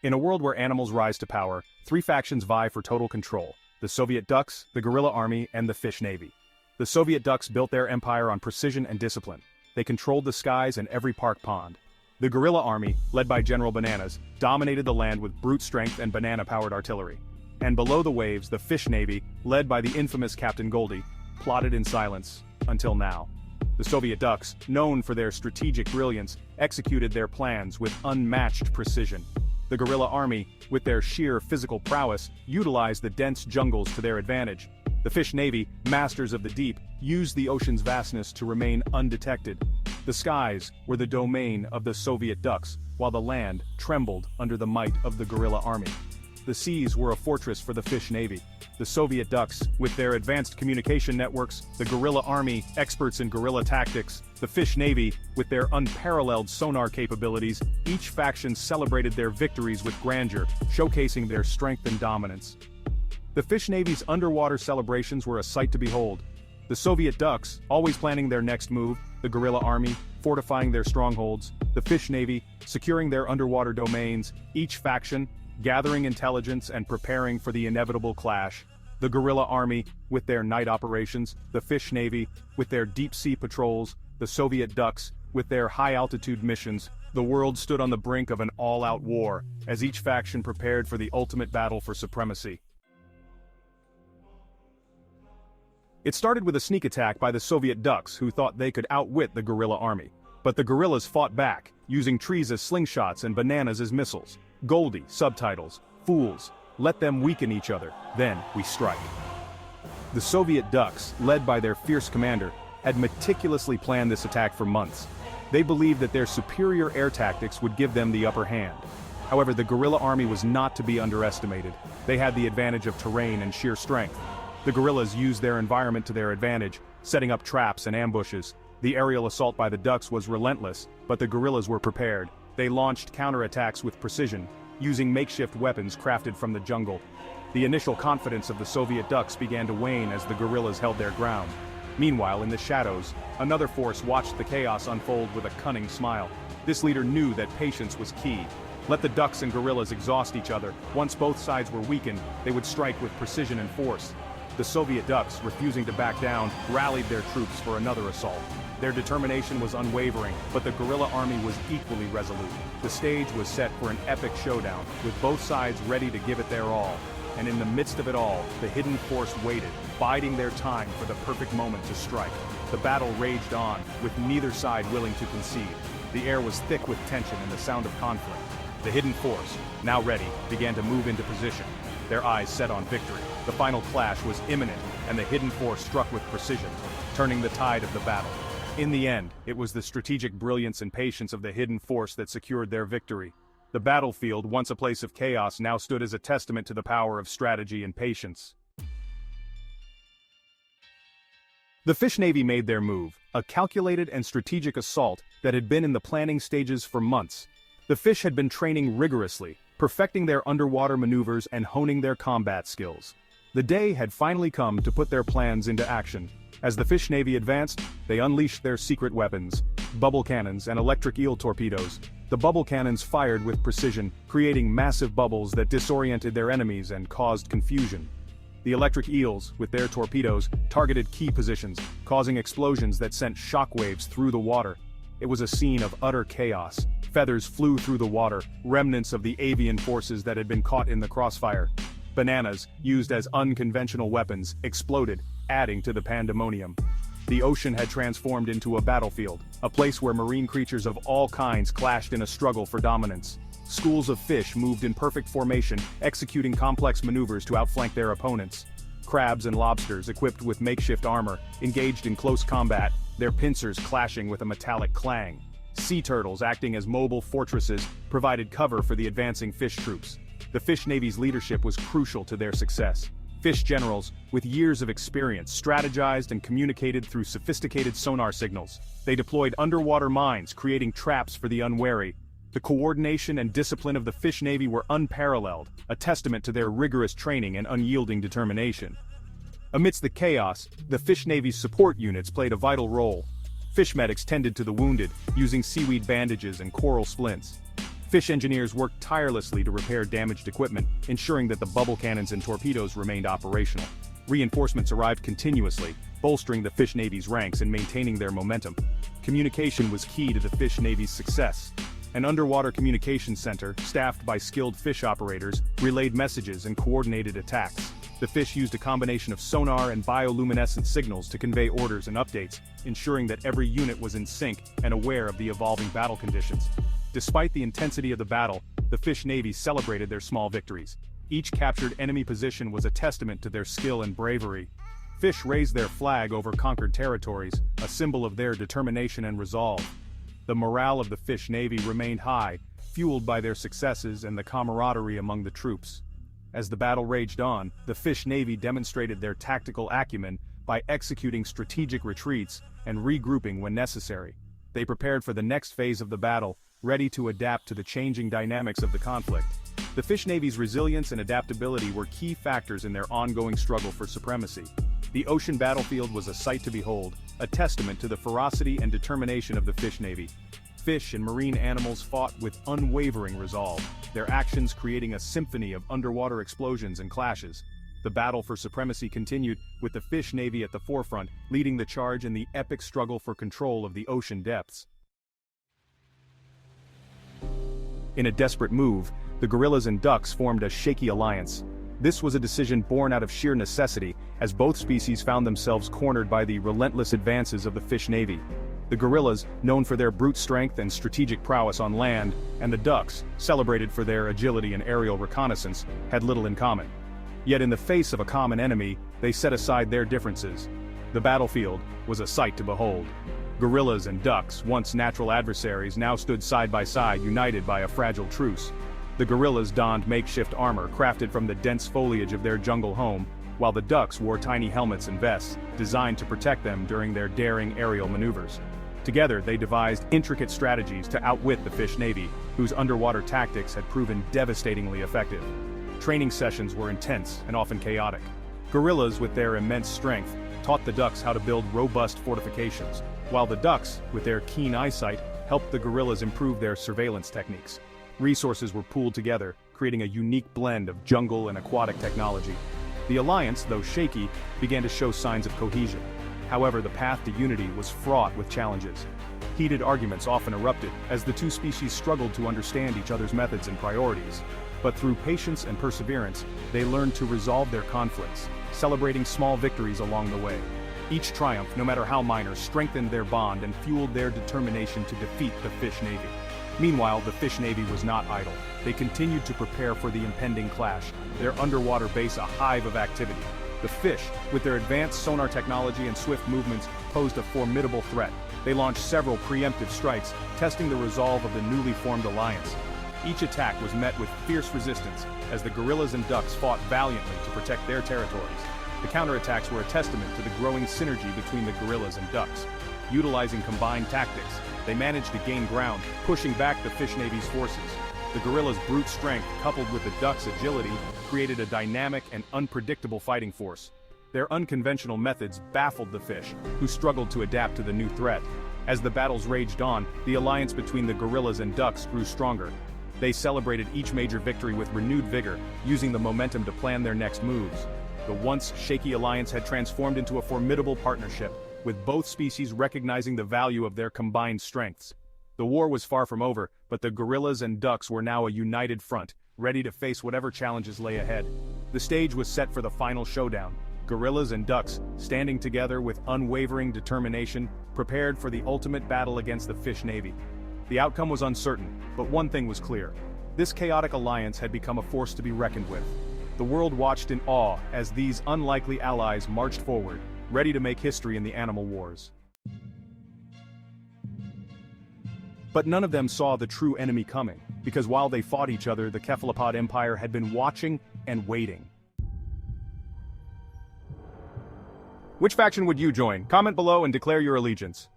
In a world where animals rise to power, three factions vie for total control: the Soviet Ducks, the Guerrilla Army, and the Fish Navy. The Soviet Ducks built their empire on precision and discipline. They controlled the skies and every park pond. The Guerrilla Army, led by General Bananas, dominated the land with brute strength and banana-powered artillery. And below the waves, the Fish Navy, led by the infamous Captain Goldie, plotted in silence, until now. The Soviet Ducks, known for their strategic brilliance, executed their plans with unmatched precision. The Guerrilla Army, with their sheer physical prowess, utilized the dense jungles to their advantage. The Fish Navy, masters of the deep, used the ocean's vastness to remain undetected. The skies were the domain of the Soviet Ducks, while the land trembled under the might of the Guerrilla Army. The seas were a fortress for the Fish Navy. The Soviet Ducks, with their advanced communication networks, the Guerrilla Army, experts in guerrilla tactics, the Fish Navy, with their unparalleled sonar capabilities, each faction celebrated their victories with grandeur, showcasing their strength and dominance. The Fish Navy's underwater celebrations were a sight to behold. The Soviet Ducks, always planning their next move, the Guerrilla Army, fortifying their strongholds, the Fish Navy, securing their underwater domains, each faction, gathering intelligence and preparing for the inevitable clash. The Guerrilla Army, with their night operations, the Fish Navy, with their deep-sea patrols, the Soviet Ducks, with their high-altitude missions. The world stood on the brink of an all-out war, as each faction prepared for the ultimate battle for supremacy. It started with a sneak attack by the Soviet Ducks, who thought they could outwit the Guerrilla Army. But the guerrillas fought back, using trees as slingshots and bananas as missiles. Goldie, subtitles, fools, let them weaken each other, then we strike. The Soviet Ducks, led by their fierce commander, had meticulously planned this attack for months. They believed that their superior air tactics would give them the upper hand. However, the Guerrilla Army was not to be underestimated. They had the advantage of terrain and sheer strength. The guerrillas used their environment to their advantage, setting up traps and ambushes. The aerial assault by the Ducks was relentless, but the guerrillas were prepared. They launched counterattacks with precision, using makeshift weapons crafted from the jungle. The initial confidence of the Soviet Ducks began to wane as the guerrillas held their ground. Meanwhile, in the shadows, another force watched the chaos unfold with a cunning smile. This leader knew that patience was key. Let the Ducks and guerrillas exhaust each other. Once both sides were weakened, they would strike with precision and force. The Soviet Ducks, refusing to back down, rallied their troops for another assault. Their determination was unwavering, but the Guerrilla Army was equally resolute. The stage was set for an epic showdown, with both sides ready to give it their all. And in the midst of it all, the hidden force waited, biding their time for the perfect moment to strike. The battle raged on, with neither side willing to concede. The air was thick with tension and the sound of conflict. The hidden force, now ready, began to move into position, their eyes set on victory. The final clash was imminent, and the hidden force struck with precision, turning the tide of the battle. In the end, it was the strategic brilliance and patience of the hidden force that secured their victory. The battlefield, once a place of chaos, now stood as a testament to the power of strategy and patience. The Fish Navy made their move, a calculated and strategic assault that had been in the planning stages for months. The Fish had been training rigorously, perfecting their underwater maneuvers and honing their combat skills. The day had finally come to put their plans into action. As the Fish Navy advanced, they unleashed their secret weapons, bubble cannons and electric eel torpedoes. The bubble cannons fired with precision, creating massive bubbles that disoriented their enemies and caused confusion. The electric eels, with their torpedoes, targeted key positions, causing explosions that sent shockwaves through the water. It was a scene of utter chaos. Feathers flew through the water, remnants of the avian forces that had been caught in the crossfire. Bananas, used as unconventional weapons, exploded, adding to the pandemonium. The ocean had transformed into a battlefield, a place where marine creatures of all kinds clashed in a struggle for dominance. Schools of fish moved in perfect formation, executing complex maneuvers to outflank their opponents. Crabs and lobsters, equipped with makeshift armor, engaged in close combat, their pincers clashing with a metallic clang. Sea turtles, acting as mobile fortresses, provided cover for the advancing fish troops. The Fish Navy's leadership was crucial to their success. Fish generals, with years of experience, strategized and communicated through sophisticated sonar signals. They deployed underwater mines, creating traps for the unwary. The coordination and discipline of the Fish Navy were unparalleled, a testament to their rigorous training and unyielding determination. Amidst the chaos, the Fish Navy's support units played a vital role. Fish medics tended to the wounded, using seaweed bandages and coral splints. Fish engineers worked tirelessly to repair damaged equipment, ensuring that the bubble cannons and torpedoes remained operational. Reinforcements arrived continuously, bolstering the Fish Navy's ranks and maintaining their momentum. Communication was key to the Fish Navy's success. An underwater communications center, staffed by skilled fish operators, relayed messages and coordinated attacks. The fish used a combination of sonar and bioluminescent signals to convey orders and updates, ensuring that every unit was in sync and aware of the evolving battle conditions. Despite the intensity of the battle, the Fish Navy celebrated their small victories. Each captured enemy position was a testament to their skill and bravery. Fish raised their flag over conquered territories, a symbol of their determination and resolve. The morale of the Fish Navy remained high, fueled by their successes and the camaraderie among the troops. As the battle raged on, the Fish Navy demonstrated their tactical acumen by executing strategic retreats and regrouping when necessary. They prepared for the next phase of the battle, ready to adapt to the changing dynamics of the conflict. The Fish Navy's resilience and adaptability were key factors in their ongoing struggle for supremacy. The ocean battlefield was a sight to behold, a testament to the ferocity and determination of the Fish Navy. Fish and marine animals fought with unwavering resolve, their actions creating a symphony of underwater explosions and clashes. The battle for supremacy continued, with the Fish Navy at the forefront, leading the charge in the epic struggle for control of the ocean depths. In a desperate move, the gorillas and ducks formed a shaky alliance. This was a decision born out of sheer necessity, as both species found themselves cornered by the relentless advances of the Fish Navy. The gorillas, known for their brute strength and strategic prowess on land, and the ducks, celebrated for their agility and aerial reconnaissance, had little in common. Yet in the face of a common enemy, they set aside their differences. The battlefield was a sight to behold. Gorillas and ducks, once natural adversaries, now stood side by side, united by a fragile truce. The gorillas donned makeshift armor crafted from the dense foliage of their jungle home, while the ducks wore tiny helmets and vests, designed to protect them during their daring aerial maneuvers. Together, they devised intricate strategies to outwit the Fish Navy, whose underwater tactics had proven devastatingly effective. Training sessions were intense and often chaotic. Gorillas, with their immense strength, taught the ducks how to build robust fortifications, while the ducks, with their keen eyesight, helped the gorillas improve their surveillance techniques. Resources were pooled together, creating a unique blend of jungle and aquatic technology. The alliance, though shaky, began to show signs of cohesion. However, the path to unity was fraught with challenges. Heated arguments often erupted, as the two species struggled to understand each other's methods and priorities. But through patience and perseverance, they learned to resolve their conflicts, celebrating small victories along the way. Each triumph, no matter how minor, strengthened their bond and fueled their determination to defeat the Fish Navy. Meanwhile, the Fish Navy was not idle. They continued to prepare for the impending clash, their underwater base a hive of activity. The fish, with their advanced sonar technology and swift movements, posed a formidable threat. They launched several preemptive strikes, testing the resolve of the newly formed alliance. Each attack was met with fierce resistance, as the gorillas and ducks fought valiantly to protect their territories. The counterattacks were a testament to the growing synergy between the gorillas and ducks. Utilizing combined tactics, they managed to gain ground, pushing back the Fish Navy's forces. The gorillas' brute strength, coupled with the ducks' agility, created a dynamic and unpredictable fighting force. Their unconventional methods baffled the fish, who struggled to adapt to the new threat. As the battles raged on, the alliance between the gorillas and ducks grew stronger. They celebrated each major victory with renewed vigor, using the momentum to plan their next moves. The once shaky alliance had transformed into a formidable partnership, with both species recognizing the value of their combined strengths. The war was far from over, but the gorillas and ducks were now a united front, ready to face whatever challenges lay ahead. The stage was set for the final showdown. Gorillas and ducks, standing together with unwavering determination, prepared for the ultimate battle against the Fish Navy. The outcome was uncertain, but one thing was clear. This chaotic alliance had become a force to be reckoned with. The world watched in awe as these unlikely allies marched forward, ready to make history in the animal wars. But none of them saw the true enemy coming, because while they fought each other, the cephalopod empire had been watching and waiting. Which faction would you join? Comment below and declare your allegiance.